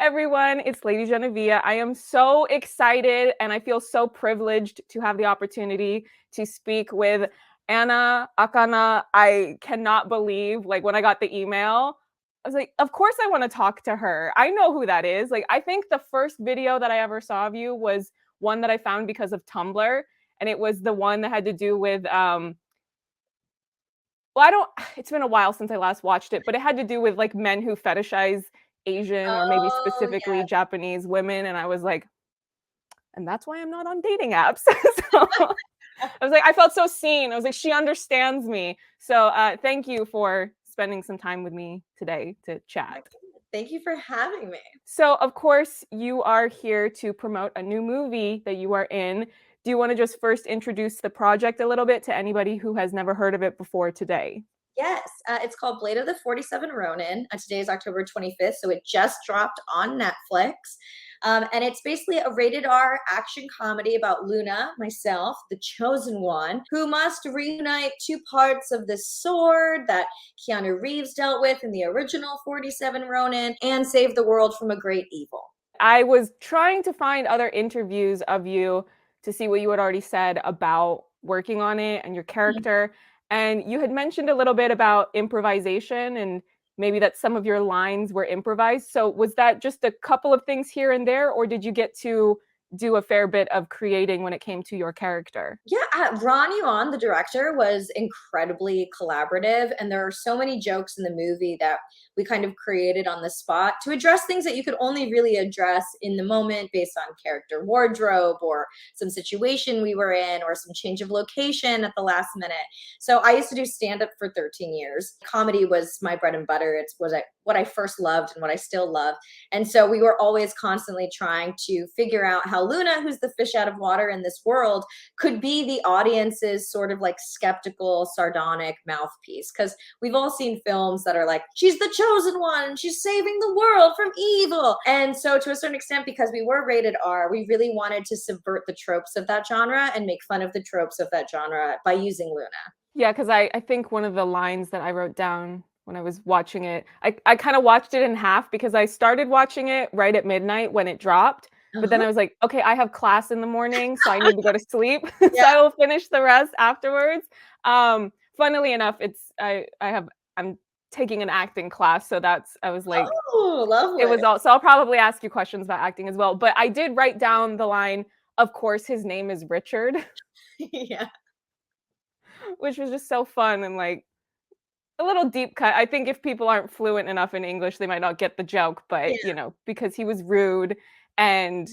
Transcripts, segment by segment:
everyone, it's Lady Genevieve. I am so excited and I feel so privileged to have the opportunity to speak with Akana. I cannot believe, like, when I got the email, I was like, of course I want to talk to her. I know who that is. Like, I think the first video that I ever saw of you was one that I found because of Tumblr, and it was the one that had to do with it's been a while since I last watched it, but it had to do with like men who fetishize Asian or maybe specifically Japanese women. And I was like, and that's why I'm not on dating apps. So I was like, I felt so seen. I was like, she understands me. So thank you for spending some time with me today to chat. Thank you for having me. So of course you are here to promote a new movie that you are in. Do you want to just first introduce the project a little bit to anybody who has never heard of it before today? Yes, it's called Blade of the 47 Ronin. Today is October 25th, so it just dropped on Netflix. And it's basically a rated R action comedy about Luna, myself, the chosen one, who must reunite two parts of the sword that Keanu Reeves dealt with in the original 47 Ronin and save the world from a great evil. I was trying to find other interviews of you to see what you had already said about working on it and your character. And you had mentioned a little bit about improvisation and maybe that some of your lines were improvised. So was that just a couple of things here and there, or did you get to do a fair bit of creating when it came to your character? Yeah, Ron Yuan, the director, was incredibly collaborative, and there are so many jokes in the movie that we kind of created on the spot to address things that you could only really address in the moment based on character wardrobe or some situation we were in or some change of location at the last minute. So I used to do stand-up for 13 years. Comedy was my bread and butter. It's what I first loved and what I still love. And so we were always constantly trying to figure out how Luna, who's the fish out of water in this world, could be the audience's sort of like skeptical, sardonic mouthpiece. Because we've all seen films that are like, she's the chosen one, she's saving the world from evil. And so to a certain extent, because we were rated R, we really wanted to subvert the tropes of that genre and make fun of the tropes of that genre by using Luna. Yeah, because I think one of the lines that I wrote down when I was watching it, I kind of watched it in half because I started watching it right at midnight when it dropped. But then I was like, okay, I have class in the morning, so I need to go to sleep. So I will finish the rest afterwards. Funnily enough, I'm taking an acting class, so I was like, oh, lovely. It was all, so I'll probably ask you questions about acting as well. But I did write down the line, of course, his name is Richard. Yeah. Which was just so fun and like a little deep cut. I think if people aren't fluent enough in English, they might not get the joke, but because he was rude and,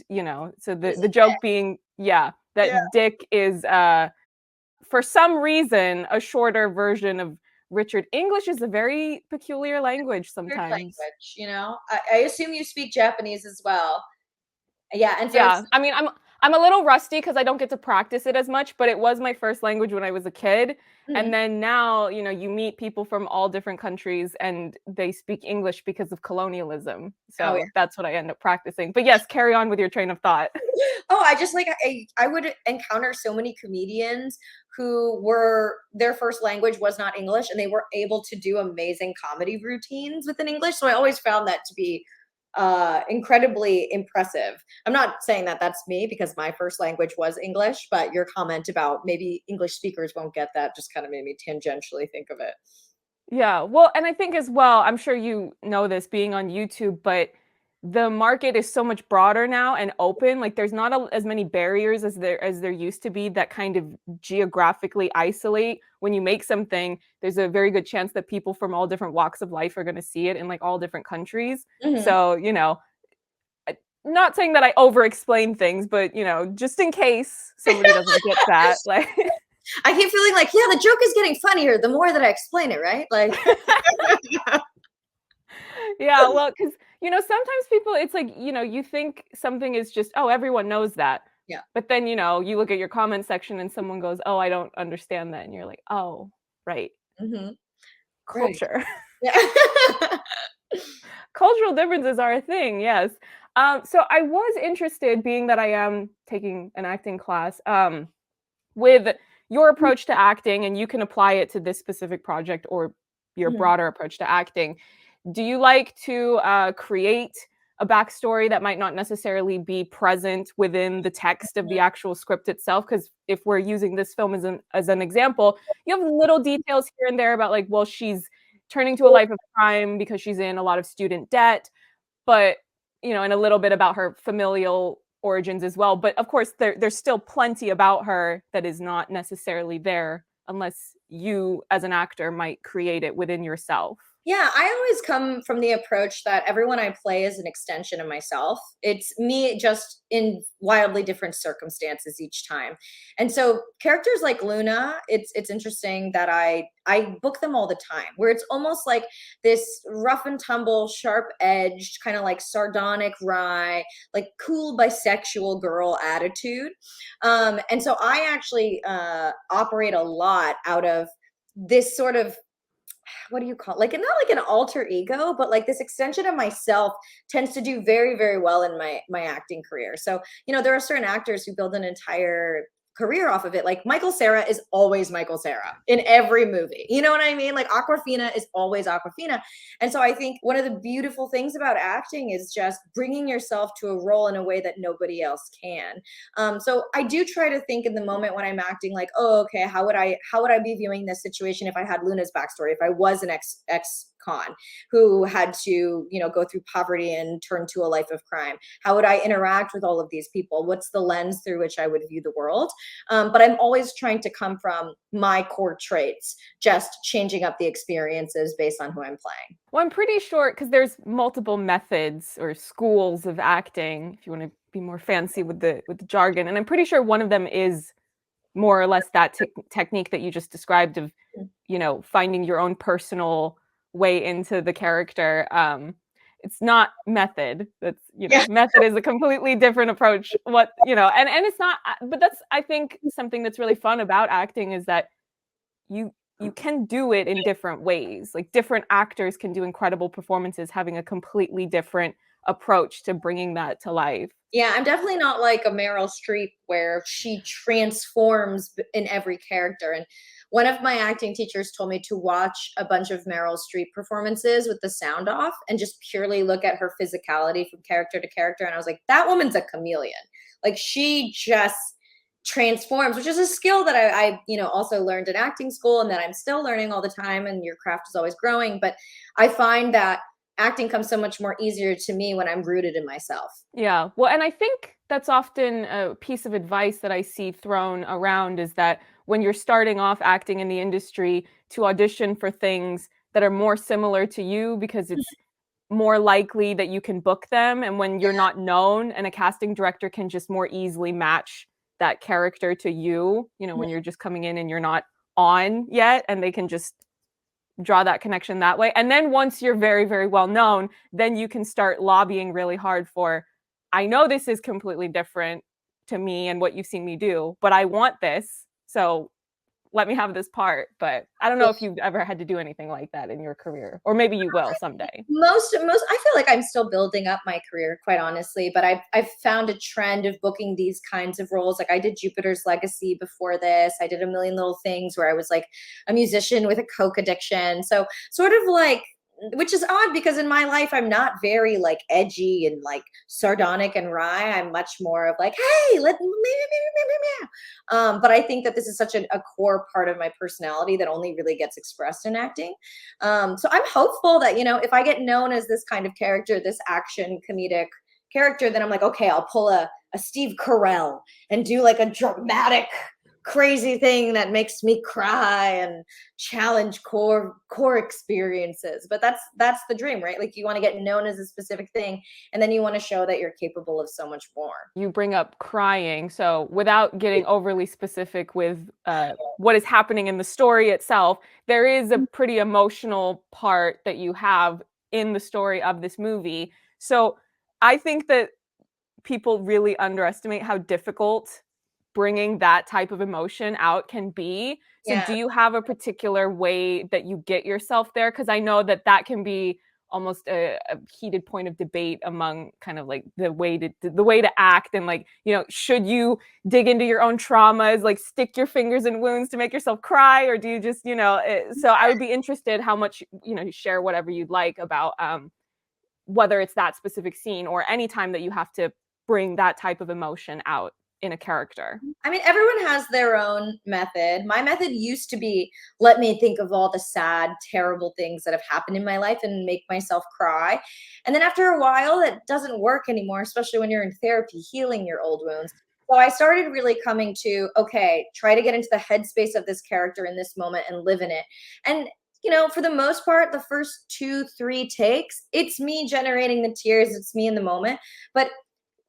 so the joke being, that Dick is, for some reason, a shorter version of Richard. English is a very peculiar language sometimes. I assume you speak Japanese as well. Yeah, and so I mean, I'm a little rusty because I don't get to practice it as much, but it was my first language when I was a kid. And then now, you meet people from all different countries and they speak English because of colonialism. So that's what I end up practicing. But yes, carry on with your train of thought. I just I would encounter so many comedians who their first language was not English and they were able to do amazing comedy routines within English. So I always found that to be incredibly impressive. I'm not saying that that's me because my first language was English, but your comment about maybe English speakers won't get that just kind of made me tangentially think of it. Yeah, well, and I think as well, I'm sure you know this being on YouTube, but the market is so much broader now and open. Like there's not as many barriers as there used to be that kind of geographically isolate. When you make something, there's a very good chance that people from all different walks of life are going to see it in like all different countries. So, not saying that I over-explain things, but just in case somebody doesn't get that, like. I keep feeling like, the joke is getting funnier the more that I explain it, right? Like. Yeah, well, because sometimes people, it's like, you think something is just, oh, everyone knows that. Yeah. But then, you look at your comment section and someone goes, oh, I don't understand that. And you're like, oh, right. Culture. Right. Yeah. Cultural differences are a thing, yes. So I was interested, being that I am taking an acting class, with your approach to acting, and you can apply it to this specific project or your broader approach to acting. Do you like to create a backstory that might not necessarily be present within the text of the actual script itself. Because if we're using this film as an example, you have little details here and there about like, well, she's turning to a life of crime because she's in a lot of student debt, but and a little bit about her familial origins as well. But of course, there's still plenty about her that is not necessarily there unless you as an actor might create it within yourself. Yeah, I always come from the approach that everyone I play is an extension of myself. It's me just in wildly different circumstances each time. And so characters like Luna, it's interesting that I book them all the time, where it's almost like this rough and tumble, sharp-edged, kind of like sardonic, wry, like cool bisexual girl attitude. And so I actually operate a lot out of this sort of, what do you call it? Like, not like an alter ego, but like this extension of myself tends to do very, very well in my acting career. So, there are certain actors who build an entire career off of it. Like Michael Cera is always Michael Cera in every movie. You know what I mean? Like Aquafina is always Aquafina. And so I think one of the beautiful things about acting is just bringing yourself to a role in a way that nobody else can. So I do try to think in the moment when I'm acting, like, oh, okay, how would I be viewing this situation if I had Luna's backstory, if I was an ex Quan who had to, go through poverty and turn to a life of crime? How would I interact with all of these people? What's the lens through which I would view the world? But I'm always trying to come from my core traits, just changing up the experiences based on who I'm playing. Well, I'm pretty sure, because there's multiple methods or schools of acting, if you want to be more fancy with the jargon, and I'm pretty sure one of them is more or less that technique that you just described of, finding your own personal way into the character. It's not method. That's, method is a completely different approach. And it's not, but that's, I think, something that's really fun about acting is that you can do it in different ways. Like different actors can do incredible performances having a completely different approach to bringing that to life. Yeah, I'm definitely not like a Meryl Streep where she transforms in every character. And one of my acting teachers told me to watch a bunch of Meryl Streep performances with the sound off and just purely look at her physicality from character to character. And I was like, that woman's a chameleon. Like she just transforms, which is a skill that I also learned in acting school and that I'm still learning all the time. And your craft is always growing. But I find that acting comes so much more easier to me when I'm rooted in myself. Yeah. Well, and I think that's often a piece of advice that I see thrown around is that when you're starting off acting in the industry, to audition for things that are more similar to you, because it's more likely that you can book them. And when you're not known, and a casting director can just more easily match that character to you, when you're just coming in and you're not on yet, and they can just draw that connection that way. And then once you're very, very well known, then you can start lobbying really hard for, I know this is completely different to me and what you've seen me do, but I want this. So let me have this part. But I don't know if you've ever had to do anything like that in your career, or maybe you will someday. Most, I feel like I'm still building up my career, quite honestly, but I've found a trend of booking these kinds of roles. Like I did Jupiter's Legacy before this. I did A Million Little Things where I was like a musician with a coke addiction. So sort of like, which is odd because in my life, I'm not very like edgy and like sardonic and wry. I'm much more of like, hey, but I think that this is such a core part of my personality that only really gets expressed in acting. So I'm hopeful that, if I get known as this kind of character, this action comedic character, then I'm like, okay, I'll pull a Steve Carell and do like a dramatic crazy thing that makes me cry and challenge core experiences. But that's the dream, right? Like you want to get known as a specific thing, and then you want to show that you're capable of so much more. You bring up crying, so without getting overly specific with what is happening in the story itself, there is a pretty emotional part that you have in the story of this movie. So I think that people really underestimate how difficult bringing that type of emotion out can be. So do you have a particular way that you get yourself there? Because I know that can be almost a heated point of debate among kind of like the way to act, and like, should you dig into your own traumas, like stick your fingers in wounds to make yourself cry, or do you just, so I would be interested how much, share whatever you'd like about whether it's that specific scene or any time that you have to bring that type of emotion out in a character. I mean, everyone has their own method. My method used to be, let me think of all the sad, terrible things that have happened in my life and make myself cry. And then after a while, that doesn't work anymore, especially when you're in therapy healing your old wounds. So I started really coming to, okay, try to get into the headspace of this character in this moment and live in it. And for the most part, the first 2, 3 takes, it's me generating the tears. It's me in the moment. But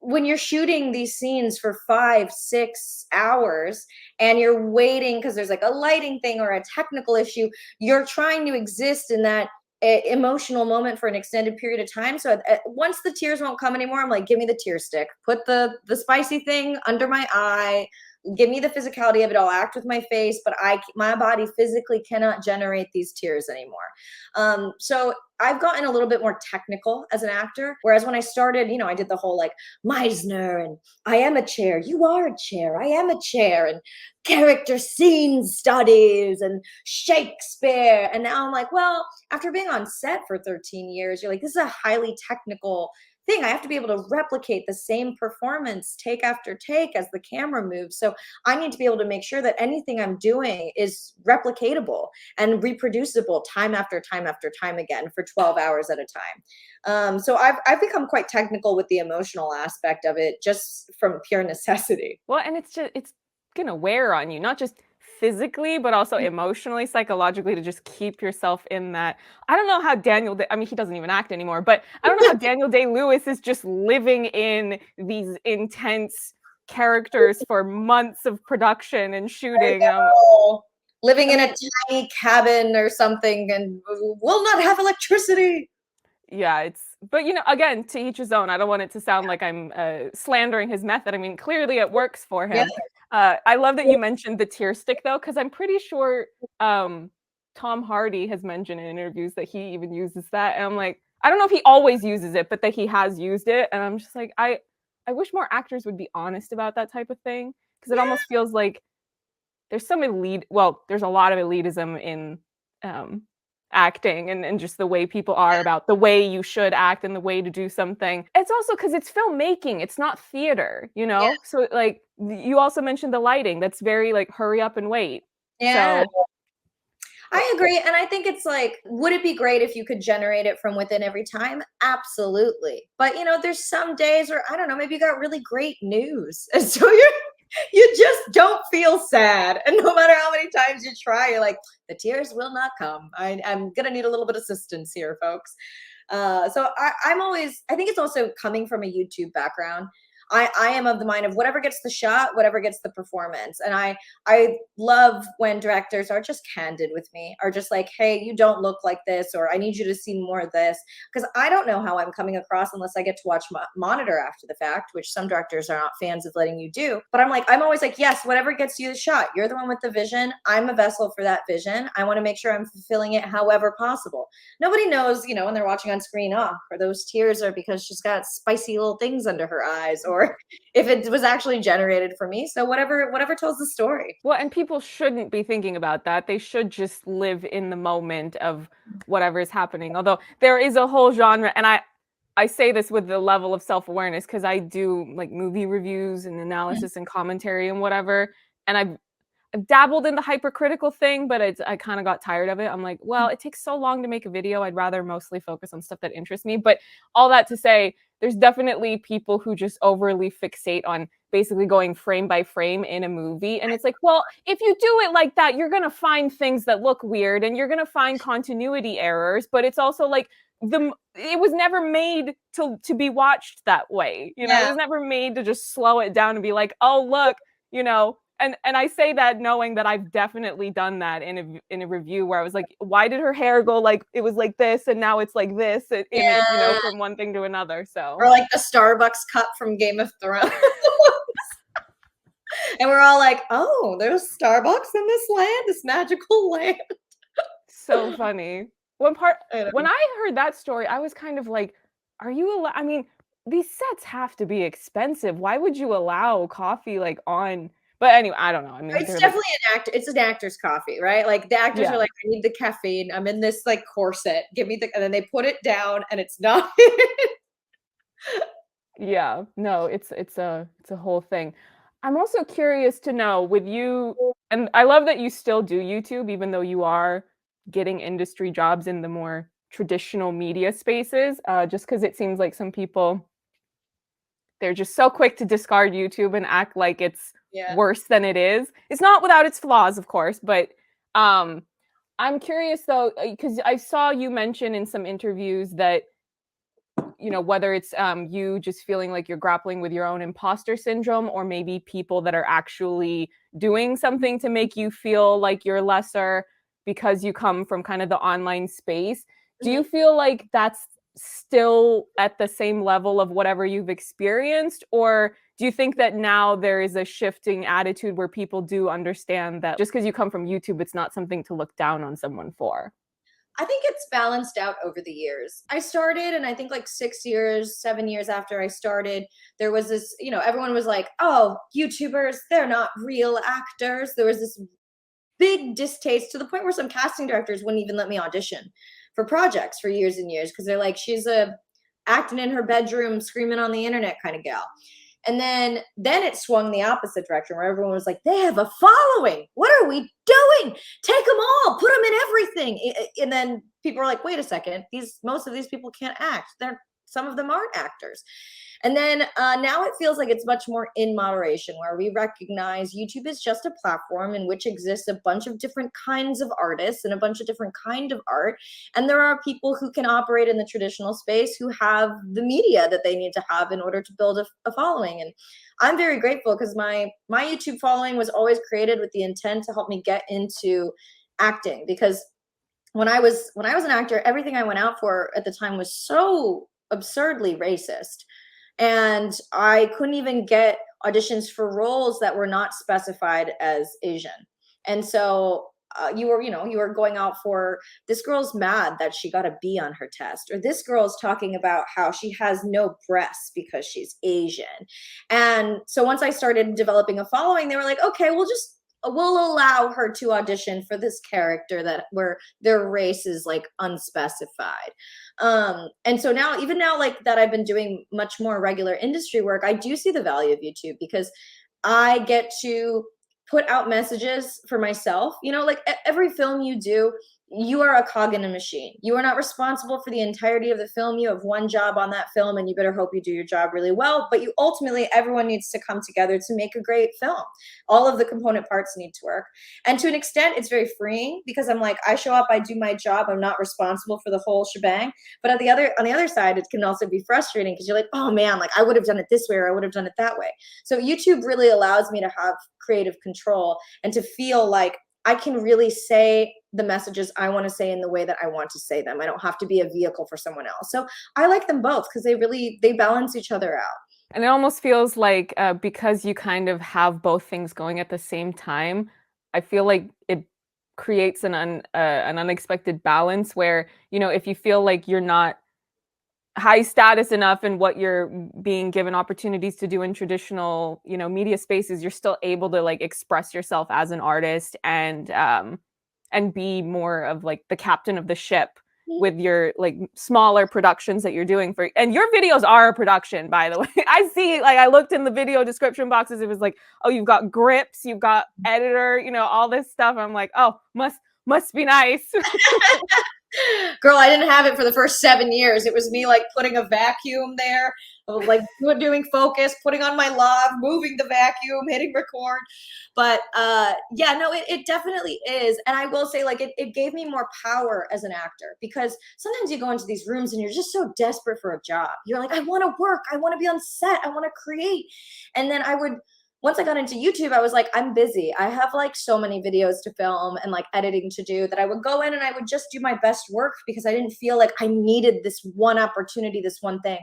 when you're shooting these scenes for 5, 6 hours and you're waiting because there's like a lighting thing or a technical issue, you're trying to exist in that emotional moment for an extended period of time. So once the tears won't come anymore, I'm like, give me the tear stick, put the spicy thing under my eye, give me the physicality of it. I'll act with my face, but my body physically cannot generate these tears anymore. So I've gotten a little bit more technical as an actor. Whereas when I started, I did the whole like Meisner and I am a chair, you are a chair, I am a chair, and character scene studies and Shakespeare. And now I'm like, well, after being on set for 13 years, you're like, this is a highly technical thing. I have to be able to replicate the same performance take after take as the camera moves. So I need to be able to make sure that anything I'm doing is replicatable and reproducible time after time after time again for 12 hours at a time. So I've become quite technical with the emotional aspect of it just from pure necessity. Well, and it's gonna wear on you, not just physically, but also emotionally, psychologically, to just keep yourself in that. I don't know how I mean, he doesn't even act anymore, but I don't know how Daniel Day-Lewis is just living in these intense characters for months of production and shooting. Living in a tiny cabin or something and will not have electricity. Yeah, but again, to each his own. I don't want it to sound like I'm slandering his method. I mean, clearly it works for him. I love that you mentioned the tear stick though, because I'm pretty sure Tom Hardy has mentioned in interviews that he even uses that. And I'm like, I don't know if he always uses it, but that he has used it. And I'm just like, I wish more actors would be honest about that type of thing, because it almost feels like there's some there's a lot of elitism in acting and just the way people are about the way you should act and the way to do something. It's also because it's filmmaking, it's not theater, So like you also mentioned the lighting, that's very like hurry up and wait. So I agree. And I think it's like, would it be great if you could generate it from within every time? Absolutely. But there's some days where, I don't know, maybe you got really great news. And so you just don't feel sad. And no matter how many times you try, you're like, the tears will not come. I'm going to need a little bit of assistance here, folks. So I think it's also coming from a YouTube background. I am of the mind of whatever gets the shot, whatever gets the performance. And I love when directors are just candid with me, are just like, hey, you don't look like this, or I need you to see more of this. Because I don't know how I'm coming across unless I get to watch monitor after the fact, which some directors are not fans of letting you do. But I'm always like, yes, whatever gets you the shot. You're the one with the vision. I'm a vessel for that vision. I want to make sure I'm fulfilling it however possible. Nobody knows, when they're watching on screen, or those tears are because she's got spicy little things under her eyes, or if it was actually generated for me. So whatever tells the story. Well, and people shouldn't be thinking about that. They should just live in the moment of whatever is happening. Although there is a whole genre, and I say this with the level of self-awareness because I do like movie reviews and analysis and commentary and whatever. And I've dabbled in the hypercritical thing, but I kind of got tired of it. I'm like, well, it takes so long to make a video. I'd rather mostly focus on stuff that interests me. But all that to say, there's definitely people who just overly fixate on basically going frame by frame in a movie. And it's like, well, if you do it like that, you're going to find things that look weird and you're going to find continuity errors. But it's also like, it was never made to be watched that way. It was never made to just slow it down and be like, oh, look, And I say that knowing that I've definitely done that in a review where I was like, why did her hair go like it was like this and now it's like this, from one thing to another. So, or like the Starbucks cup from Game of Thrones. And we're all like, oh, there's Starbucks in this land, this magical land. So funny. When I heard that story, I was kind of like, are you I mean, these sets have to be expensive. Why would you allow coffee like on But anyway, I don't know. I mean, It's they're like, definitely an actor. It's an actor's coffee, right? Like the actors are yeah, like, I need the caffeine. I'm in this like corset. Give me the, and then they put it down, and it's not. yeah. No, it's a whole thing. I'm also curious to know with you, and I love that you still do YouTube, even though you are getting industry jobs in the more traditional media spaces. Just because it seems like some people they're just so quick to discard YouTube and act like it's Yeah. worse than it is. It's not without its flaws, of course, but um, I'm curious though, because I saw you mention in some interviews that whether it's you just feeling like you're grappling with your own imposter syndrome, or maybe people that are actually doing something to make you feel like you're lesser because you come from kind of the online space. Do you Mhm. feel like that's still at the same level of whatever you've experienced, or do you think that now there is a shifting attitude where people do understand that just because you come from YouTube, it's not something to look down on someone for? I think it's balanced out over the years. I started, and I think like 6 years, 7 years after I started, there was this, everyone was like, oh, YouTubers, they're not real actors. There was this big distaste to the point where some casting directors wouldn't even let me audition for projects for years and years because they're like, she's a acting in her bedroom, screaming on the internet kind of gal. And then it swung the opposite direction where everyone was like, they have a following. What are we doing? Take them all, put them in everything. And then people are like, wait a second, most of these people can't act. Some of them aren't actors. And then now it feels like it's much more in moderation, where we recognize YouTube is just a platform in which exists a bunch of different kinds of artists and a bunch of different kind of art. And there are people who can operate in the traditional space who have the media that they need to have in order to build a following. And I'm very grateful because my YouTube following was always created with the intent to help me get into acting, because when I was an actor, everything I went out for at the time was so absurdly racist, and I couldn't even get auditions for roles that were not specified as Asian. And so you were going out for, this girl's mad that she got a B on her test, or this girl's talking about how she has no breasts because she's Asian. And so once I started developing a following, they were like, okay, we'll allow her to audition for this character that where their race is like unspecified. And so now, even now, like that I've been doing much more regular industry work, I do see the value of YouTube because I get to put out messages for myself. Like every film you do, you are a cog in a machine. You are not responsible for the entirety of the film. You have one job on that film, and you better hope you do your job really well. But ultimately, everyone needs to come together to make a great film. All of the component parts need to work. And to an extent, it's very freeing because I'm like, I show up, I do my job, I'm not responsible for the whole shebang. But on the other side, it can also be frustrating because you're like, oh man, like I would have done it this way, or I would have done it that way. So YouTube really allows me to have creative control and to feel like I can really say the messages I want to say in the way that I want to say them. I don't have to be a vehicle for someone else. So I like them both because they balance each other out. And it almost feels like because you kind of have both things going at the same time, I feel like it creates an unexpected balance where, if you feel like you're not high status enough in what you're being given opportunities to do in traditional, media spaces, you're still able to like express yourself as an artist and be more of like the captain of the ship with your like smaller productions that you're doing for, and your videos are a production, by the way. I see, like I looked in the video description boxes, it was like, oh, you've got grips, you've got editor, all this stuff. I'm like, oh, must be nice. Girl, I didn't have it for the first 7 years. It was me like putting a vacuum there, like doing focus, putting on my lav, moving the vacuum, hitting record. But yeah, no, it definitely is. And I will say, like, it gave me more power as an actor, because sometimes you go into these rooms and you're just so desperate for a job. You're like, I want to work, I want to be on set, I want to create. And then once I got into YouTube, I was like, I'm busy. I have like so many videos to film and like editing to do that I would go in and I would just do my best work because I didn't feel like I needed this one opportunity, this one thing.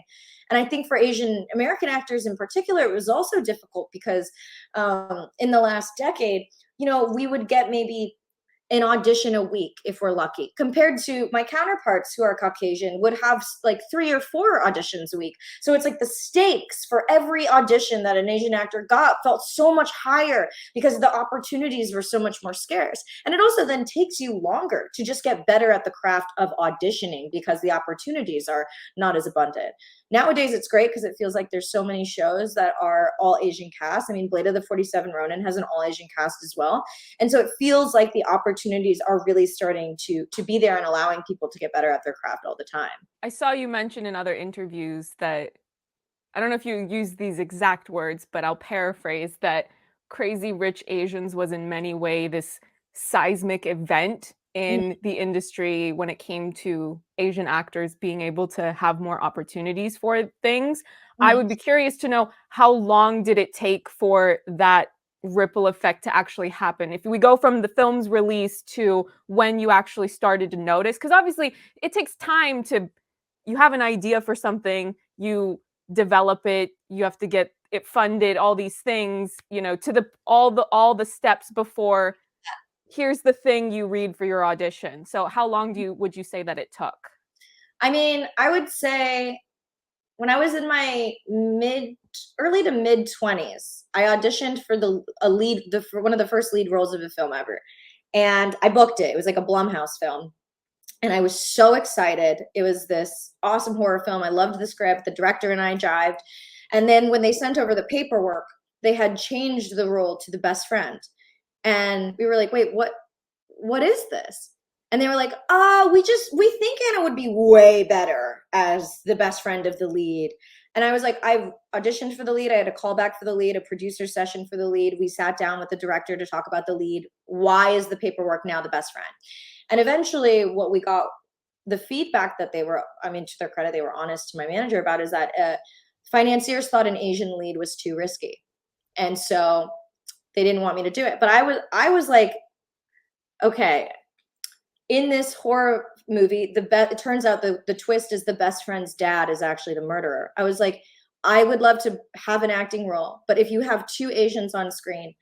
And I think for Asian American actors in particular, it was also difficult because in the last decade, we would get maybe an audition a week if we're lucky, compared to my counterparts who are Caucasian would have like 3 or 4 auditions a week. So it's like the stakes for every audition that an Asian actor got felt so much higher because the opportunities were so much more scarce. And it also then takes you longer to just get better at the craft of auditioning because the opportunities are not as abundant. Nowadays, it's great because it feels like there's so many shows that are all Asian cast. I mean, Blade of the 47 Ronin has an all Asian cast as well. And so it feels like the opportunities are really starting to be there and allowing people to get better at their craft all the time. I saw you mention in other interviews that, I don't know if you use these exact words, but I'll paraphrase, that Crazy Rich Asians was in many ways this seismic event in the industry when it came to Asian actors being able to have more opportunities for things. I would be curious to know, how long did it take for that ripple effect to actually happen? If we go from the film's release to when you actually started to notice, because obviously it takes time to, you have an idea for something, you develop it, you have to get it funded, all these things, you know, to the all the steps before here's the thing you read for your audition. So how long would you say that it took? I mean, I would say when I was in my early to mid 20s, I auditioned for for one of the first lead roles of a film ever. And I booked it. It was like a Blumhouse film. And I was so excited. It was this awesome horror film. I loved the script. The director and I jived. And then when they sent over the paperwork, they had changed the role to the best friend. And we were like, wait, what is this? And they were like, we think Anna would be way better as the best friend of the lead. And I was like, I auditioned for the lead. I had a callback for the lead, a producer session for the lead. We sat down with the director to talk about the lead. Why is the paperwork now the best friend? And eventually what we got, the feedback that they were, I mean, to their credit, they were honest to my manager about, is that financiers thought an Asian lead was too risky. And so they didn't want me to do it. But I was like, okay, in this horror movie, it turns out the twist is the best friend's dad is actually the murderer. I was like, I would love to have an acting role, but if you have 2 Asians on screen,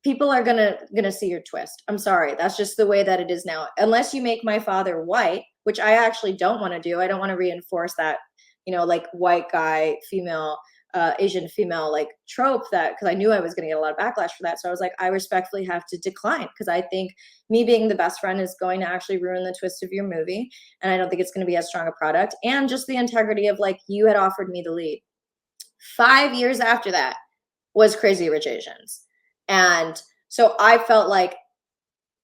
people are gonna see your twist. I'm sorry, that's just the way that it is now. Unless you make my father white, which I actually don't want to do. I don't want to reinforce that, you know, like white guy, female, Asian female like trope, that, because I knew I was going to get a lot of backlash for that. So I was like, I respectfully have to decline, because I think me being the best friend is going to actually ruin the twist of your movie. And I don't think it's going to be as strong a product. And just the integrity of, like, you had offered me the lead. 5 years after that was Crazy Rich Asians. And so I felt like,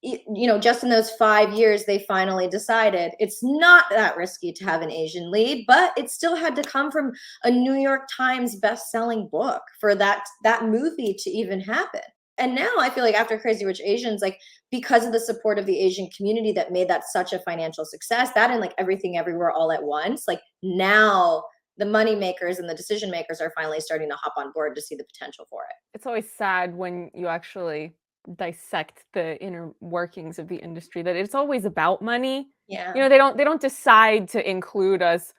you know, just in those 5 years, they finally decided it's not that risky to have an Asian lead, but it still had to come from a New York Times best-selling book for that movie to even happen. And now I feel like after Crazy Rich Asians, like, because of the support of the Asian community that made that such a financial success, that and like Everything Everywhere All at Once, like, now the money makers and the decision makers are finally starting to hop on board to see the potential for it. It's always sad when you actually dissect the inner workings of the industry, that it's always about money. Yeah. You know, they don't decide to include us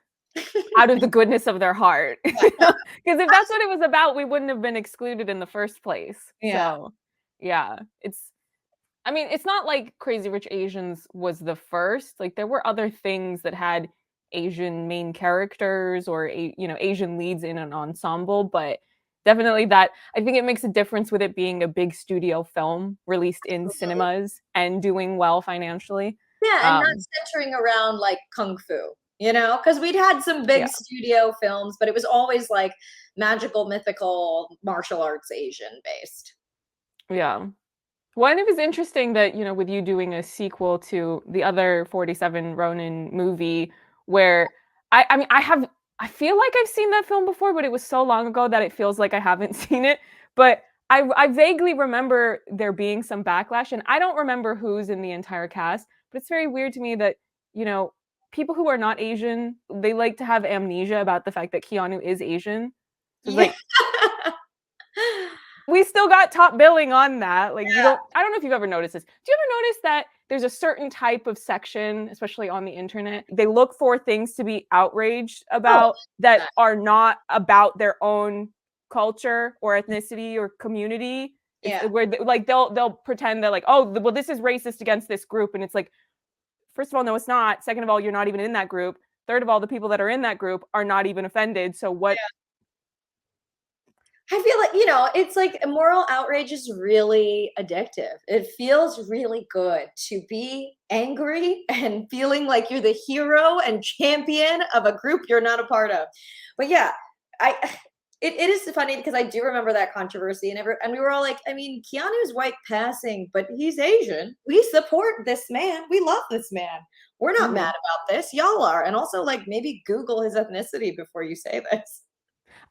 out of the goodness of their heart. Because if that's what it was about, we wouldn't have been excluded in the first place. Yeah. So, yeah, I mean, it's not like Crazy Rich Asians was the first. Like, there were other things that had Asian main characters or, you know, Asian leads in an ensemble, but definitely that, I think it makes a difference with it being a big studio film released in cinemas and doing well financially. Yeah, and not centering around like kung fu, you know, because we'd had some big studio films, but it was always like magical, mythical, martial arts Asian based. Yeah. Well, and it was interesting that, you know, with you doing a sequel to the other 47 Ronin movie, where I mean, I feel like I've seen that film before, but it was so long ago that it feels like I haven't seen it. But I vaguely remember there being some backlash, and I don't remember who's in the entire cast, but it's very weird to me that, you know, people who are not Asian, they like to have amnesia about the fact that Keanu is Asian. So it's like, we still got top billing on that. Like, I don't know if you've ever noticed this. Do you ever notice that there's a certain type of section, especially on the internet, they look for things to be outraged about that are not about their own culture or ethnicity or community? Yeah. Where like they'll pretend that like, oh, well, this is racist against this group, and it's like, first of all, no, it's not. Second of all, you're not even in that group. Third of all, the people that are in that group are not even offended. So what? I feel like, you know, it's like moral outrage is really addictive. It feels really good to be angry and feeling like you're the hero and champion of a group you're not a part of. But yeah, it is funny because I do remember that controversy and we were all like, I mean, Keanu's white passing, but he's Asian. We support this man. We love this man. We're not mad about this. Y'all are. And also, like, maybe Google his ethnicity before you say this.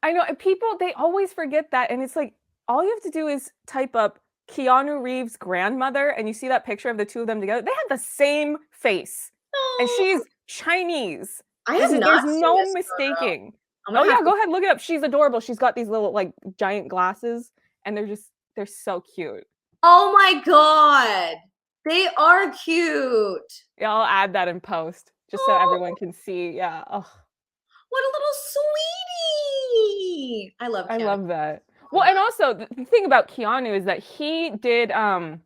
I know people, they always forget that. And it's like, all you have to do is type up Keanu Reeves' grandmother, and you see that picture of the two of them together. They have the same face. And she's Chinese. I have not There's seen no this mistaking. photo. Oh yeah, go ahead, look it up. She's adorable. She's got these little like giant glasses, and they're so cute. Oh my god. They are cute. Yeah, I'll add that in post just so everyone can see. Yeah. Oh, What a little sweetie. I love Keanu. I love that. Well, and also the thing about Keanu is that he did so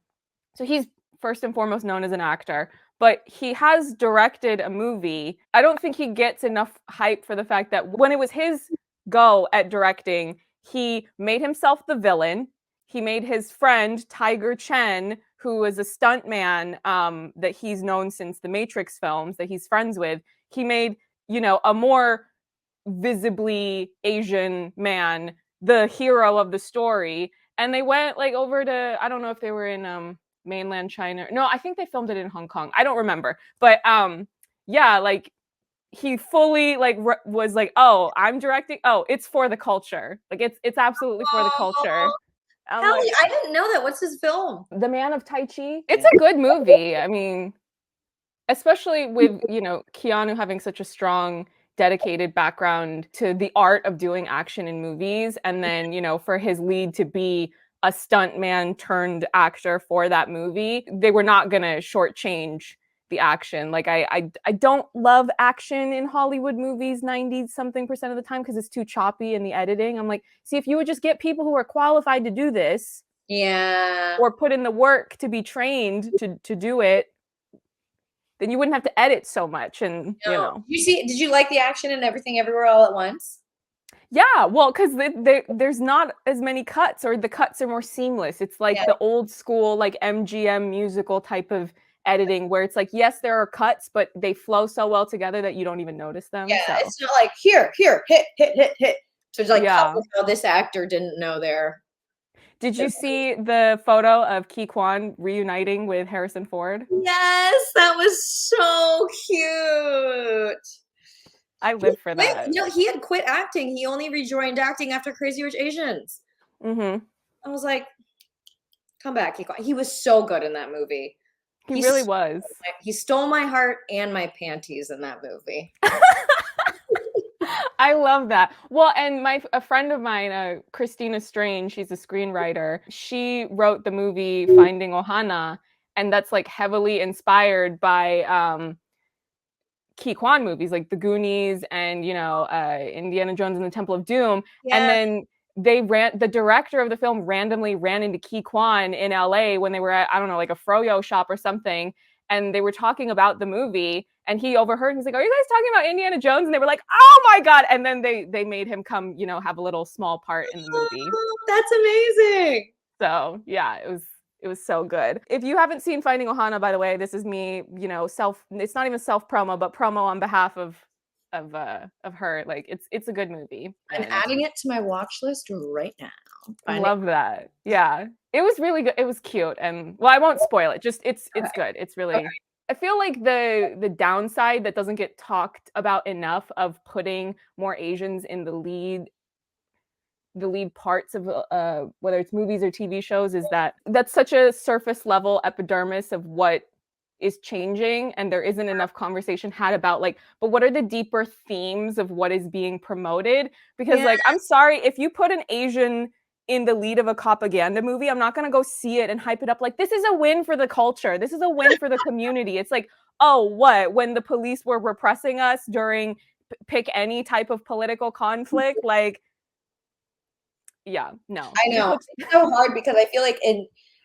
he's first and foremost known as an actor, but he has directed a movie. I don't think he gets enough hype for the fact that when it was his go at directing, he made himself the villain. He made his friend Tiger Chen, who was a stuntman that he's known since the Matrix films that he's friends with. He made, you know, a more visibly Asian man the hero of the story. And they went like over to, I don't know if they were in mainland China. No, I think they filmed it in Hong Kong. I don't remember. But yeah, like he fully like was like, oh, I'm directing. Oh, it's for the culture. Like it's absolutely for the culture. Hell, like, I didn't know that. What's his film? The Man of Tai Chi. It's a good movie. I mean, especially with, you know, Keanu having such a strong, dedicated background to the art of doing action in movies. And then, you know, for his lead to be a stuntman turned actor for that movie, they were not going to shortchange the action. Like I don't love action in Hollywood movies 90-something% of the time because it's too choppy in the editing. I'm like, see, if you would just get people who are qualified to do this, or put in the work to be trained to do it, then you wouldn't have to edit so much. And you know, did you like the action and Everything Everywhere All at Once? Yeah, well, because there's not as many cuts, or the cuts are more seamless. It's like the old school, like MGM musical type of editing where it's like, yes, there are cuts, but they flow so well together that you don't even notice them. Yeah, so. It's not like here, hit. So it's like how this actor didn't know there. Did you see the photo of Quan reuniting with Harrison Ford? Yes, that was so cute. I live for that. You know, he had quit acting. He only rejoined acting after Crazy Rich Asians. I was like, come back, Quan. He was so good in that movie. He really was. He stole my heart and my panties in that movie. I love that. Well, and a friend of mine, Christina Strange, she's a screenwriter. She wrote the movie Finding Ohana, and that's like heavily inspired by Quan movies like The Goonies and, you know, Indiana Jones and the Temple of Doom. And then the director of the film randomly ran into Quan in LA when they were at, I don't know, like a froyo shop or something. And they were talking about the movie, and he overheard and he's like, are you guys talking about Indiana Jones? And they were like, oh my God. And then they made him come, you know, have a little small part in the movie. Oh, that's amazing. So yeah, it was so good. If you haven't seen Finding Ohana, by the way, this is me, you know, it's not even self-promo, but promo on behalf of her. Like it's a good movie. I'm adding it to my watch list right now. I love that. Yeah. It was really good. It was cute. And well, I won't spoil it. Just it's good. It's really I feel like the downside that doesn't get talked about enough of putting more Asians in the lead parts of whether it's movies or TV shows is that that's such a surface level epidermis of what is changing, and there isn't enough conversation had about like, but what are the deeper themes of what is being promoted? Because like, I'm sorry, if you put an Asian in the lead of a propaganda movie, I'm not going to go see it and hype it up like, this is a win for the culture. This is a win for the community. It's like, oh, what? When the police were repressing us during pick any type of political conflict, like, yeah, no. I know. It's so hard because I feel like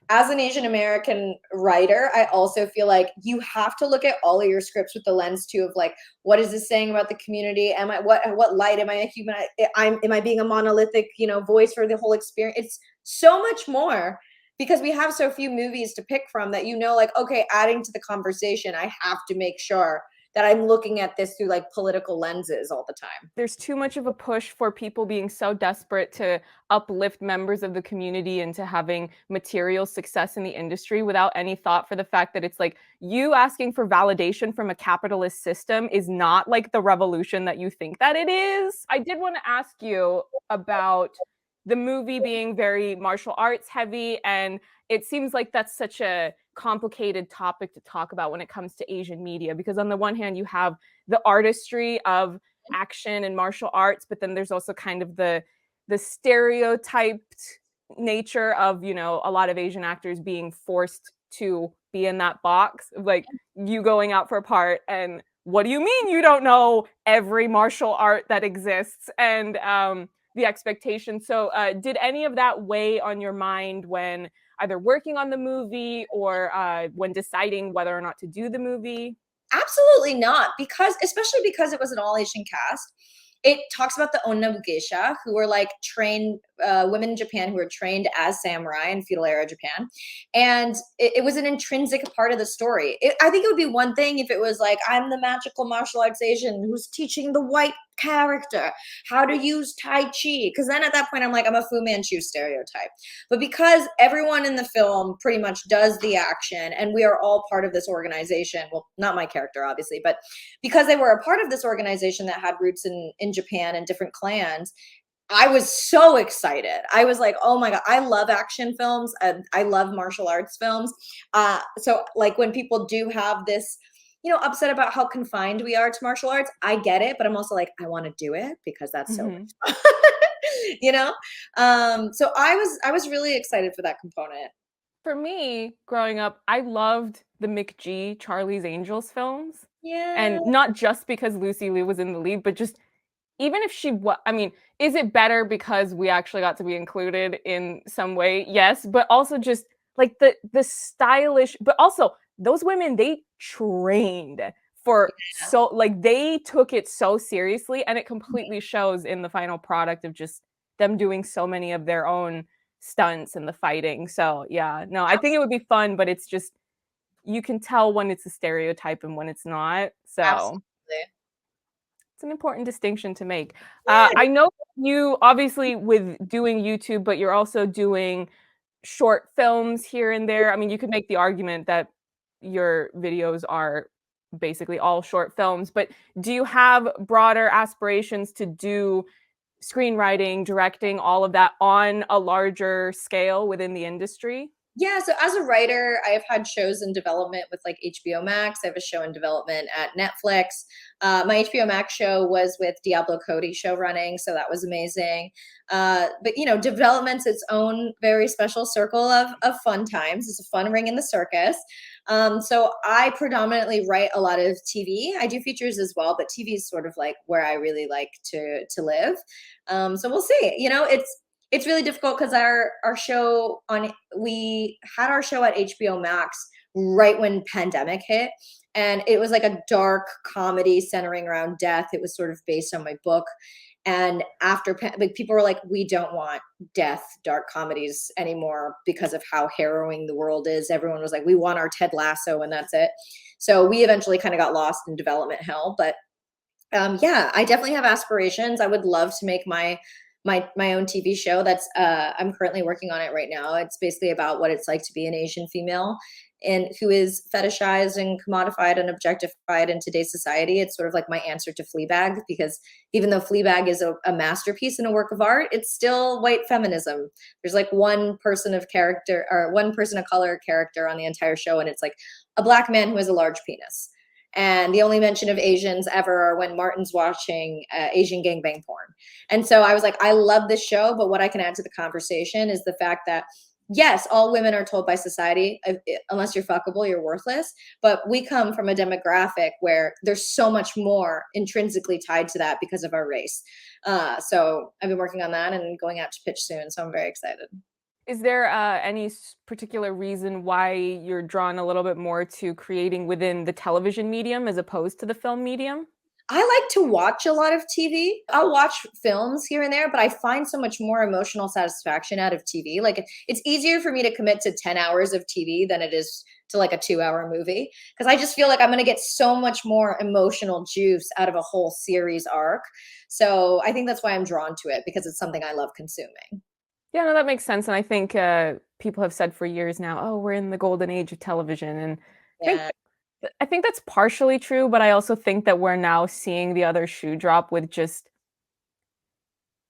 as an Asian American writer, I also feel like you have to look at all of your scripts with the lens too of like, what is this saying about the community? What light am I a human? Am I being a monolithic, voice for the whole experience? It's so much more because we have so few movies to pick from that, like, okay, adding to the conversation, I have to make sure that I'm looking at this through like political lenses all the time. There's too much of a push for people being so desperate to uplift members of the community into having material success in the industry without any thought for the fact that it's like you asking for validation from a capitalist system is not like the revolution that you think that it is. I did want to ask you about the movie being very martial arts heavy, and it seems like that's such a complicated topic to talk about when it comes to Asian media, because on the one hand you have the artistry of action and martial arts, but then there's also kind of the stereotyped nature of, a lot of Asian actors being forced to be in that box, like you going out for a part and what do you mean you don't know every martial art that exists, and the expectation. So did any of that weigh on your mind when either working on the movie or when deciding whether or not to do the movie? Absolutely not, especially because it was an all Asian cast. It talks about the Onna geisha, who were like trained women in Japan who were trained as samurai in feudal era Japan. And it was an intrinsic part of the story. I think it would be one thing if it was like, I'm the magical martial arts Asian who's teaching the white character how to use Tai Chi. Because then at that point, I'm like, I'm a Fu Manchu stereotype. But because everyone in the film pretty much does the action and we are all part of this organization, well, not my character, obviously, but because they were a part of this organization that had roots in Japan and different clans, I was so excited. I was like, oh my God, I love action films. I love martial arts films. So like when people do have this, upset about how confined we are to martial arts, I get it, but I'm also like, I want to do it because that's so much fun. So I was really excited for that component. For me, growing up, I loved the McG Charlie's Angels films. Yeah. And not just because Lucy Liu was in the lead, but just even if is it better because we actually got to be included in some way? Yes, but also just like the stylish, but also those women, they trained for so like they took it so seriously, and it completely shows in the final product of just them doing so many of their own stunts and the fighting. So yeah, no, I think it would be fun, but it's just you can tell when it's a stereotype and when it's not. So Absolutely. It's an important distinction to make. I know you obviously with doing YouTube, but you're also doing short films here and there. I mean, you could make the argument that your videos are basically all short films, but do you have broader aspirations to do screenwriting, directing, all of that on a larger scale within the industry? Yeah, so as a writer, I've had shows in development with like HBO Max. I have a show in development at Netflix. My HBO Max show was with Diablo Cody show running, so that was amazing. But development's its own very special circle of fun times. It's a fun ring in the circus. So I predominantly write a lot of TV. I do features as well, but TV is sort of like where I really like to live. So we'll see. It's really difficult because we had our show at HBO Max right when pandemic hit, and it was like a dark comedy centering around death. It was sort of based on my book, and after people were like, we don't want death dark comedies anymore because of how harrowing the world is. Everyone was like, we want our Ted Lasso, and that's it. So we eventually kind of got lost in development hell, but yeah, I definitely have aspirations. I would love to make my own TV show. That's I'm currently working on it right now. It's basically about what it's like to be an Asian female and who is fetishized and commodified and objectified in today's society. It's sort of like my answer to Fleabag, because even though Fleabag is a masterpiece and a work of art, it's still white feminism. There's like one person of character or one person of color character on the entire show, and it's like a Black man who has a large penis. And the only mention of Asians ever are when Martin's watching Asian gangbang porn. And so I was like, I love this show, but what I can add to the conversation is the fact that yes, all women are told by society, unless you're fuckable, you're worthless. But we come from a demographic where there's so much more intrinsically tied to that because of our race. So I've been working on that and going out to pitch soon. So I'm very excited. Is there any particular reason why you're drawn a little bit more to creating within the television medium as opposed to the film medium? I like to watch a lot of TV. I'll watch films here and there, but I find so much more emotional satisfaction out of TV. Like it's easier for me to commit to 10 hours of TV than it is to like a 2-hour movie because I just feel like I'm going to get so much more emotional juice out of a whole series arc. So I think that's why I'm drawn to it because it's something I love consuming. Yeah, no, that makes sense. And I think people have said for years now, oh, we're in the golden age of television. And I think Yeah. I think that's partially true, but I also think that we're now seeing the other shoe drop with just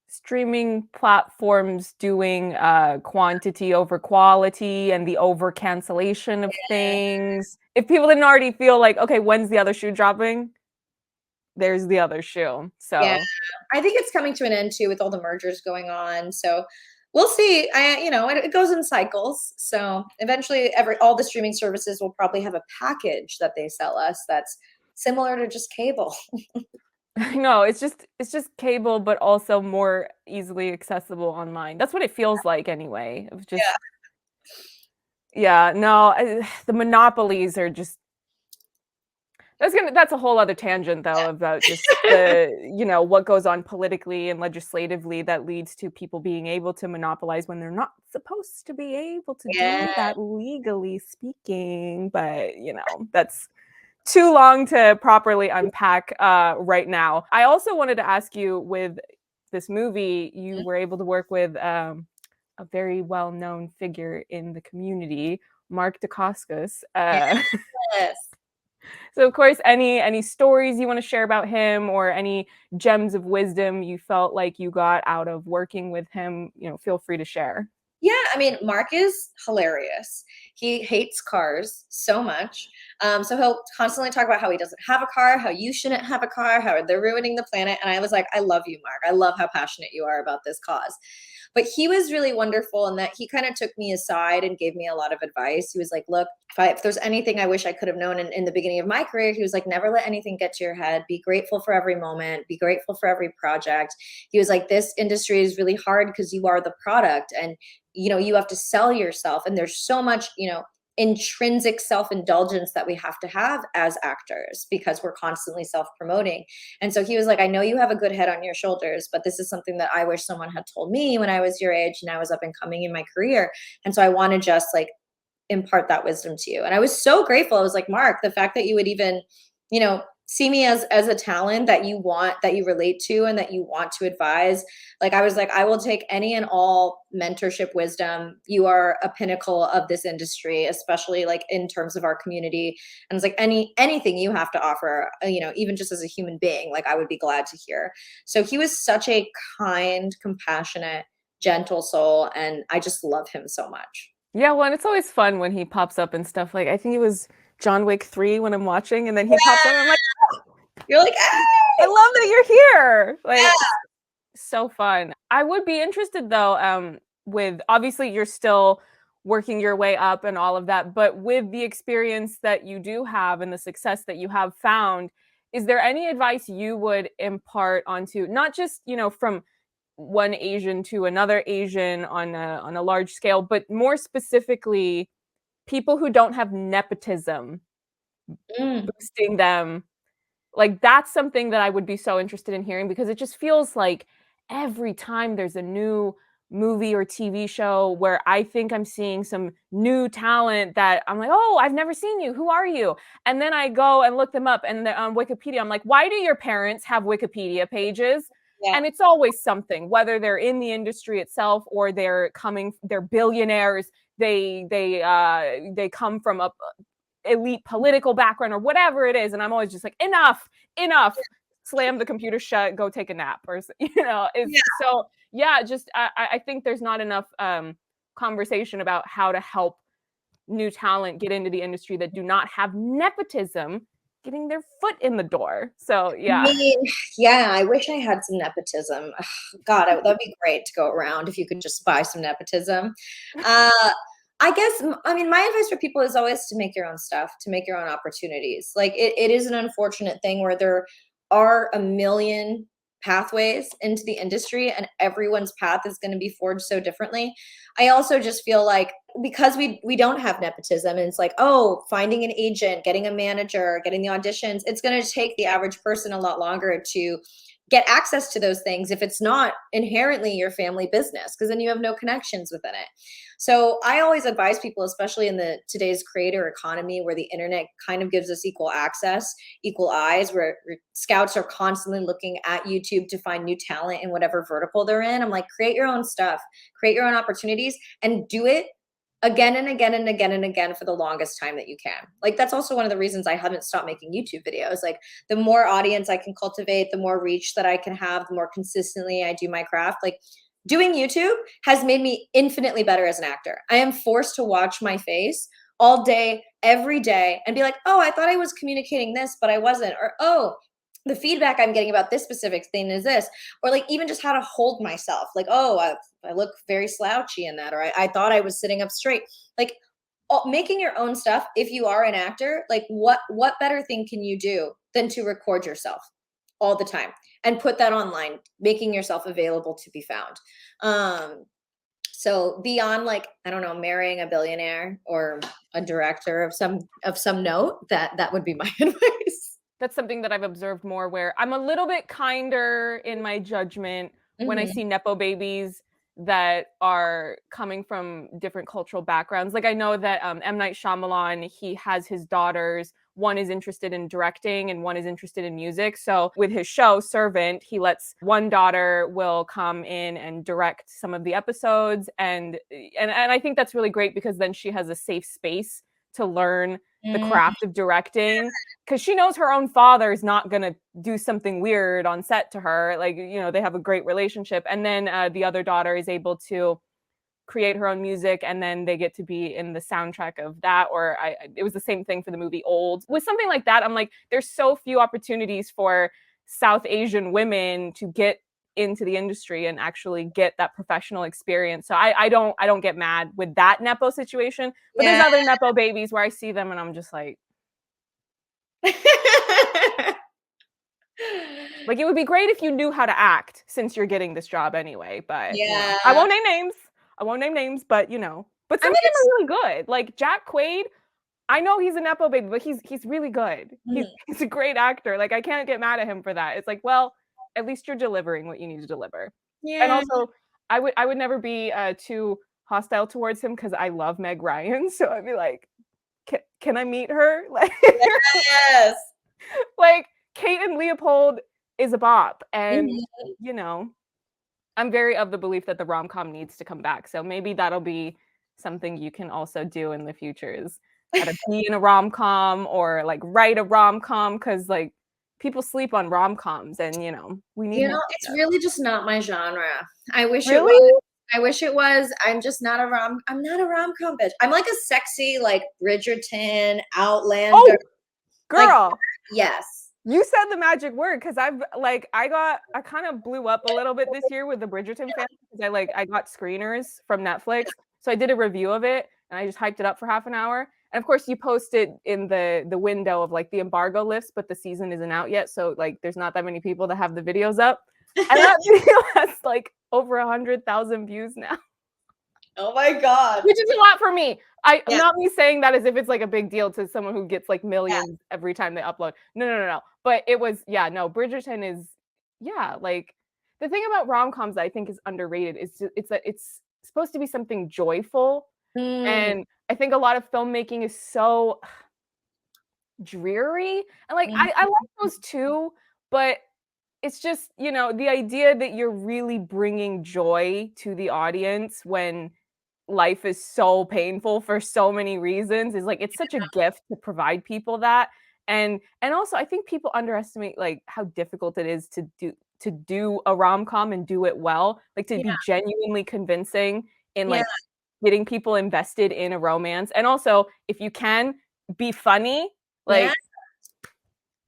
streaming platforms doing quantity over quality and the over cancellation of things. If people didn't already feel like, okay, when's the other shoe dropping? There's the other shoe. Yeah, So I think it's coming to an end too with all the mergers going on. So we'll see. It goes in cycles. So eventually, all the streaming services will probably have a package that they sell us that's similar to just cable. no, it's just cable, but also more easily accessible online. That's what it feels like anyway. Of just Yeah, yeah, no, the monopolies are just that's a whole other tangent though about just the what goes on politically and legislatively that leads to people being able to monopolize when they're not supposed to be able to do yeah. that legally speaking. But that's too long to properly unpack right now. I also wanted to ask you, with this movie, you were able to work with a very well-known figure in the community, Mark Dacascos. Yes. So, of course, any stories you want to share about him or any gems of wisdom you felt like you got out of working with him, feel free to share. Yeah, I mean, Mark is hilarious. He hates cars so much. So he'll constantly talk about how he doesn't have a car, how you shouldn't have a car, how they're ruining the planet. And I was like, I love you, Mark. I love how passionate you are about this cause. But he was really wonderful in that he kind of took me aside and gave me a lot of advice. He was like, look, if there's anything I wish I could have known in the beginning of my career, he was like, never let anything get to your head. Be grateful for every moment. Be grateful for every project. He was like, this industry is really hard because you are the product. And you have to sell yourself, and there's so much intrinsic self-indulgence that we have to have as actors because we're constantly self-promoting. And so he was like, I know you have a good head on your shoulders, but this is something that I wish someone had told me when I was your age and I was up and coming in my career. And so I want to just like impart that wisdom to you. And I was so grateful. I was like, Mark, the fact that you would even see me as a talent that you relate to and that you want to advise. Like I was like, I will take any and all mentorship wisdom. You are a pinnacle of this industry, especially like in terms of our community. And it's like anything you have to offer, even just as a human being, like I would be glad to hear. So he was such a kind, compassionate, gentle soul, and I just love him so much. Yeah, well, and it's always fun when he pops up and stuff. Like I think it was John Wick 3 when I'm watching, and then he pops up and I'm like, You're like, I love that you're here. Like, yeah. so fun. I would be interested though, with obviously you're still working your way up and all of that, but with the experience that you do have and the success that you have found, is there any advice you would impart onto not just, from one Asian to another Asian on a large scale, but more specifically people who don't have nepotism Mm. boosting them? Like that's something that I would be so interested in hearing because it just feels like every time there's a new movie or TV show where I think I'm seeing some new talent that I'm like, oh, I've never seen you. Who are you? And then I go and look them up and they're on Wikipedia. I'm like, why do your parents have Wikipedia pages? Yeah. And it's always something, whether they're in the industry itself or they're billionaires. They come from a elite political background or whatever it is, and I'm always just like, enough, slam the computer shut, go take a nap, or it's Yeah. so yeah. Just I think there's not enough conversation about how to help new talent get into the industry that do not have nepotism, getting their foot in the door. So I yeah. mean, yeah, I wish I had some nepotism. God, that'd be great to go around if you could just buy some nepotism. I guess, I mean, my advice for people is always to make your own stuff, to make your own opportunities. Like, it is an unfortunate thing where there are a million pathways into the industry and everyone's path is going to be forged so differently. I also just feel like because we don't have nepotism and it's like, oh, finding an agent, getting a manager, getting the auditions, it's going to take the average person a lot longer to get access to those things if it's not inherently your family business, because then you have no connections within it. So I always advise people, especially in the today's creator economy where the internet kind of gives us equal access, equal eyes, where scouts are constantly looking at YouTube to find new talent in whatever vertical they're in. I'm like, create your own stuff, create your own opportunities, and do it again and again and again and again for the longest time that you can. Like, that's also one of the reasons I haven't stopped making YouTube videos. Like, the more audience I can cultivate, the more reach that I can have, the more consistently I do my craft. Like, doing YouTube has made me infinitely better as an actor. I am forced to watch my face all day, every day, and be like, oh, I thought I was communicating this, but I wasn't. Or, oh, the feedback I'm getting about this specific thing is this. Or like even just how to hold myself. Like, oh, I look very slouchy in that. Or I thought I was sitting up straight. Like, making your own stuff, if you are an actor, like what better thing can you do than to record yourself all the time and put that online, making yourself available to be found. So beyond, like, I don't know, marrying a billionaire or a director of some note, that would be my advice. That's something that I've observed more, where I'm a little bit kinder in my judgment when I see nepo babies that are coming from different cultural backgrounds. Like, I know that M. Night Shyamalan, he has his daughters. One is interested in directing and one is interested in music. So with his show, Servant, he lets one daughter will come in and direct some of the episodes. And I think that's really great because then she has a safe space to learn the craft of directing, because she knows her own father is not going to do something weird on set to her. Like, you know, they have a great relationship. And then the other daughter is able to create her own music, and then they get to be in the soundtrack of that. Or it was the same thing for the movie Old. With something like that, I'm like, there's so few opportunities for South Asian women to get into the industry and actually get that professional experience. So I don't get mad with that nepo situation. But there's other nepo babies where I see them and I'm just like like, it would be great if you knew how to act since you're getting this job anyway. But you know, I won't name names, but you know, but some of them are really good. Like Jack Quaid, I know he's a nepo baby, but he's really good. He's a great actor. Like, I can't get mad at him for that. It's like, well, at least you're delivering what you need to deliver. And also, I would never be too hostile towards him because I love Meg Ryan. So I'd be like, can I meet her? Like, Yes. like Kate and Leopold is a bop, and you know, I'm very of the belief that the rom-com needs to come back. So maybe that'll be something you can also do in the future, is either be in a rom-com or like write a rom-com, because like people sleep on rom-coms, and you know, we need more. It's really just not my genre. I wish it Really? was. I wish it was. I'm just not I'm not a rom-com bitch. I'm like a sexy, like Bridgerton, Outlander. Oh, girl. Like, yes. You said the magic word, because I kind of blew up a little bit this year with the Bridgerton fan, because I got screeners from Netflix. So I did a review of it and I just hyped it up for half an hour. And of course you posted in the window of like the embargo list, but the season isn't out yet. So like there's not that many people that have the videos up. And that video has like over 100,000 views now. Oh my God. Which is a lot for me. I'm not me saying that as if it's like a big deal to someone who gets like millions every time they upload. No. But it was, Bridgerton is, like, the thing about rom-coms that I think is underrated is that it's supposed to be something joyful. And I think a lot of filmmaking is so dreary. And like, I like those too, but it's just, you know, the idea that you're really bringing joy to the audience when life is so painful for so many reasons is like, it's such a gift to provide people that. And also I think people underestimate like how difficult it is to do a rom-com and do it well, like to be genuinely convincing in like getting people invested in a romance. And also, if you can be funny, like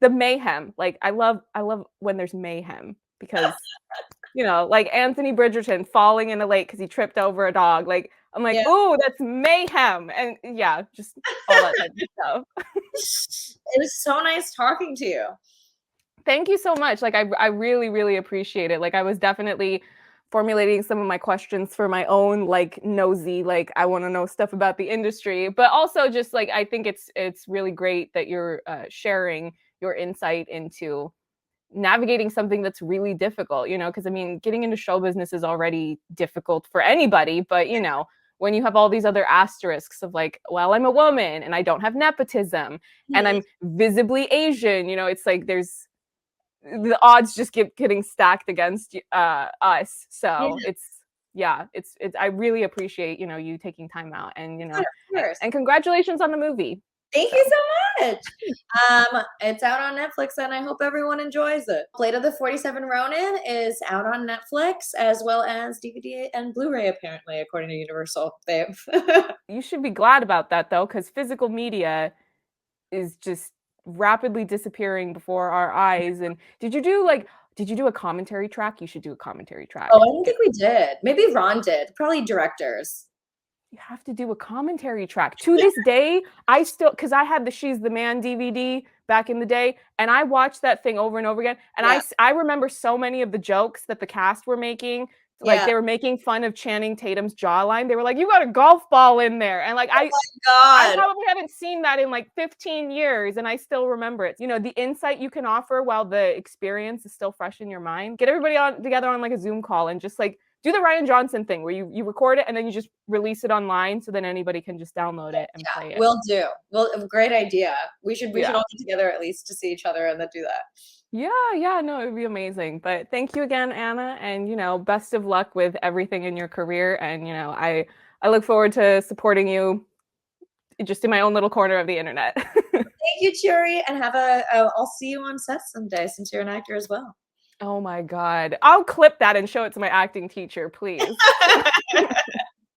the mayhem. Like I love when there's mayhem because like Anthony Bridgerton falling in a lake because he tripped over a dog. Like I'm like, Yeah. ooh, that's mayhem. And yeah, just all that type of stuff. It was so nice talking to you. Thank you so much. Like I really, really appreciate it. Like I was definitely formulating some of my questions for my own like nosy, like I want to know stuff about the industry, but also just like I think it's really great that you're sharing your insight into navigating something that's really difficult, because I mean, getting into show business is already difficult for anybody, but when you have all these other asterisks of like, well, I'm a woman and I don't have nepotism and I'm visibly Asian, it's like there's the odds just keep getting stacked against us. So it's I really appreciate, you taking time out and, and congratulations on the movie. Thank you so much. It's out on Netflix and I hope everyone enjoys it. Blade of the 47 Ronin is out on Netflix as well as DVD and Blu-ray, apparently, according to Universal. You should be glad about that though, because physical media is just rapidly disappearing before our eyes. And did you do a commentary track? You should do a commentary track. Oh, I don't think we did. Maybe Ron did. Probably directors. You have to do a commentary track. To this day, I still, because I had the She's the Man DVD back in the day, and I watched that thing over and over again. And I remember so many of the jokes that the cast were making. Like they were making fun of Channing Tatum's jawline. They were like, "You got a golf ball in there," and like I probably haven't seen that in like 15 years, and I still remember it. The insight you can offer while the experience is still fresh in your mind. Get everybody together on like a Zoom call and just like do the Rian Johnson thing where you record it and then you just release it online so then anybody can just download it and play it. Will do. Well, great idea. We should all get together at least to see each other and then do that. Yeah, no, it would be amazing. But thank you again, Anna, and best of luck with everything in your career. And I look forward to supporting you just in my own little corner of the internet. Thank you, Churi, and I'll see you on set someday since you're an actor as well. Oh my God. I'll clip that and show it to my acting teacher, please.